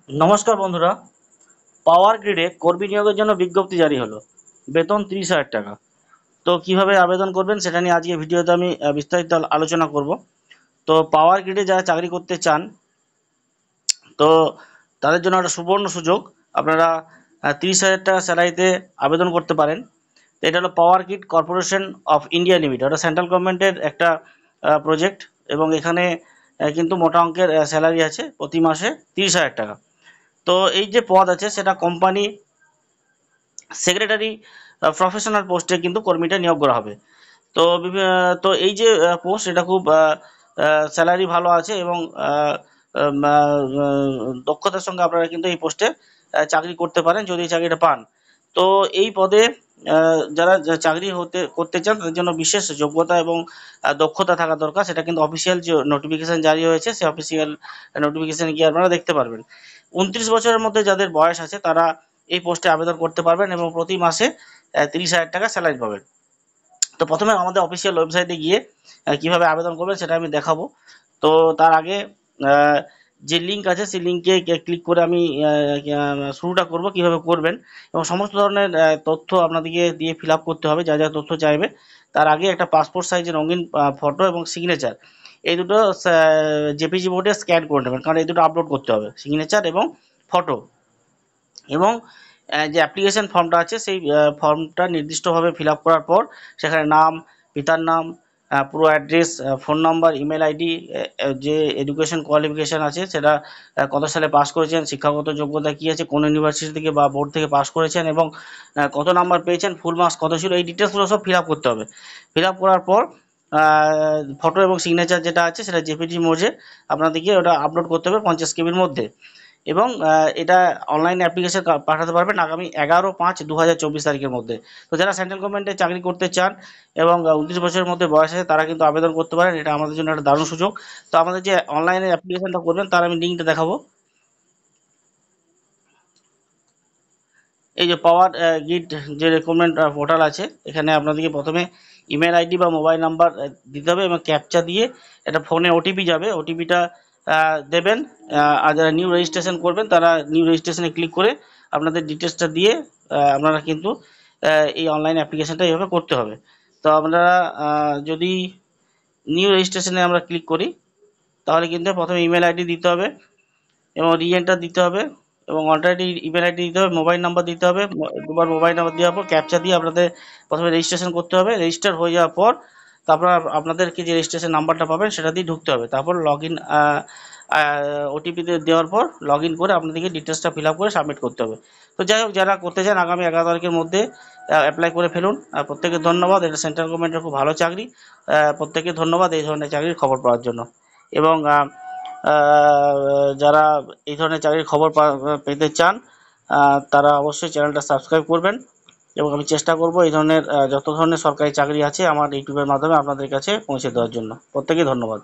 নমস্কার বন্ধুরা। পাওয়ার গ্রিডে কর্মী নিয়োগের জন্য বিজ্ঞপ্তি জারি হলো। বেতন 30,000 টাকা। তো কিভাবে আবেদন করবেন সেটা নিয়ে আজকে ভিডিওতে আমি বিস্তারিত আলোচনা করব। তো পাওয়ার গ্রিডে যারা চাকরি করতে চান, তো তাদের জন্য একটা সুবর্ণ সুযোগ। আপনারা 30,000 টাকা স্যালারিতে আবেদন করতে পারেন। তো এটা হলো power grid corporation of India limited, ওটা সেন্ট্রাল গভর্নমেন্টের একটা প্রজেক্ট, এবং এখানে কিন্তু মোটা অঙ্কের স্যালারি আছে, প্রতি মাসে 30,000 টাকা। তো এই যে পদ আছে সেটা কোম্পানি সেক্রেটারি প্রফেশনাল পোস্টে কিন্তু কর্মীটা নিয়োগ করা হবে। তো তো এই যে পোস্ট, এটা খুব স্যালারি ভালো আছে, এবং দক্ষতার সঙ্গে আপনারা কিন্তু এই পোস্টে চাকরি করতে পারেন যদি এই চাকরিটা পান। তো এই পদে যারা চাকরি করতে চান তাদের জন্য বিশেষ যোগ্যতা এবং দক্ষতা থাকা দরকার। সেটা কিন্তু অফিসিয়াল যে নোটিফিকেশন জারি হয়েছে, সেই অফিসিয়াল নোটিফিকেশন গিয়ে আপনারা দেখতে পারবেন। 29 বছরের মধ্যে যাদের বয়স আছে তারা এই পোস্টে আবেদন করতে পারবেন, এবং প্রতি মাসে 30,000 টাকা স্যালারি পাবেন। তো প্রথমে আমাদের অফিসিয়াল ওয়েবসাইটে গিয়ে কিভাবে আবেদন করবেন সেটা আমি দেখাবো। তো তার আগে যে লিঙ্ক আছে সেই লিঙ্কে ক্লিক করে আমি শুরুটা করব কিভাবে করবেন, এবং সমস্ত ধরনের তথ্য আপনাদেরকে দিয়ে ফিল আপ করতে হবে, যা যা তথ্য চাইবে। তার আগে একটা পাসপোর্ট সাইজের রঙিন ফটো এবং সিগনেচার, এই দুটো জেপিজি বোর্ডে স্ক্যান করে নেবেন, কারণ এই দুটো আপলোড করতে হবে, সিগনেচার এবং ফটো। এবং যে অ্যাপ্লিকেশন ফর্মটা আছে সেই ফর্মটা নির্দিষ্টভাবে ফিল আপ করার পর সেখানে নাম, পিতার নাম, পুরো address, phone number, email ID, যে এডুকেশন কোয়ালিফিকেশান আছে সেটা, কত সালে পাস করেছেন, শিক্ষাগত যোগ্যতা কী আছে, কোন ইউনিভার্সিটি থেকে বা বোর্ড থেকে পাস করেছেন, এবং কত নাম্বার পেয়েছেন, ফুল মার্কস কত ছিল, এই ডিটেলসগুলো সব ফিল আপ করতে হবে। ফিল আপ করার পর ফটো এবং সিগনেচার যেটা আছে সেটা জেপিজি মোডে আপনাদেরকে ওটা আপলোড করতে হবে 50 কেবির মধ্যে। এবং এটা অনলাইন অ্যাপ্লিকেশন পাঠাতে পারবেন আগামী 11/5/2024 তারিখের মধ্যে। তো যারা সেন্ট্রাল গভর্নমেন্টে চাকরি করতে চান এবং 29 বছরের মধ্যে বয়স আছে তারা কিন্তু আবেদন করতে পারেন। এটা আমাদের জন্য একটা দারুণ সুযোগ। তো আমাদের যে অনলাইনে অ্যাপ্লিকেশনটা করবেন তার আমি লিঙ্কটা দেখাবো। এই যে পাওয়ার গ্রিড যে রিক্রুটমেন্ট পোর্টাল আছে, এখানে আপনাদেরকে প্রথমে ইমেল আইডি বা মোবাইল নাম্বার দিতে হবে, এবং ক্যাপচা দিয়ে একটা ফোনে ওটিপি যাবে, ওটিপিটা দেবেন। আর যারা নিউ রেজিস্ট্রেশন করবেন তারা নিউ রেজিস্ট্রেশনে ক্লিক করে আপনাদের ডিটেলসটা দিয়ে আপনারা কিন্তু এই অনলাইন অ্যাপ্লিকেশনটা এইভাবে করতে হবে। তো আপনারা যদি নিউ রেজিস্ট্রেশনে আমরা ক্লিক করি, তাহলে কিন্তু প্রথমে ইমেল আইডি দিতে হবে এবং রিএন্টার দিতে হবে, এবং অলরেডি ইমেল আইডি দিতে হবে, মোবাইল নাম্বার দিতে হবে। দুবার মোবাইল নাম্বার দেওয়ার পর ক্যাপচা দিয়ে আপনাদের প্রথমে রেজিস্ট্রেশন করতে হবে। রেজিস্টার হয়ে যাওয়ার পর তারপর আপনাদেরকে যে রেজিস্ট্রেশন নাম্বারটা পাবেন সেটা দিয়ে ঢুকতে হবে। তারপর লগ ইন ওটিপি দেওয়ার পর লগ ইন করে আপনাদেরকে ডিটেলসটা ফিল আপ করে সাবমিট করতে হবে। তো যাই হোক, যারা করতে চান আগামী 11 তারিখের মধ্যে অ্যাপ্লাই করে ফেলুন। প্রত্যেকে ধন্যবাদ, এটা সেন্ট্রাল গভর্নমেন্টের খুব ভালো চাকরি। প্রত্যেকে ধন্যবাদ এই ধরনের চাকরির খবর পাওয়ার জন্য। এবং যারা এই ধরনের চাকরির খবর পেতে চান তারা অবশ্যই চ্যানেলটা সাবস্ক্রাইব করবেন, এবং আমি চেষ্টা করব এই ধরনের যত ধরনের সরকারি চাকরি আছে আমার ইউটিউবের মাধ্যমে আপনাদের কাছে পৌঁছে দেওয়ার জন্য। প্রত্যেকে ধন্যবাদ।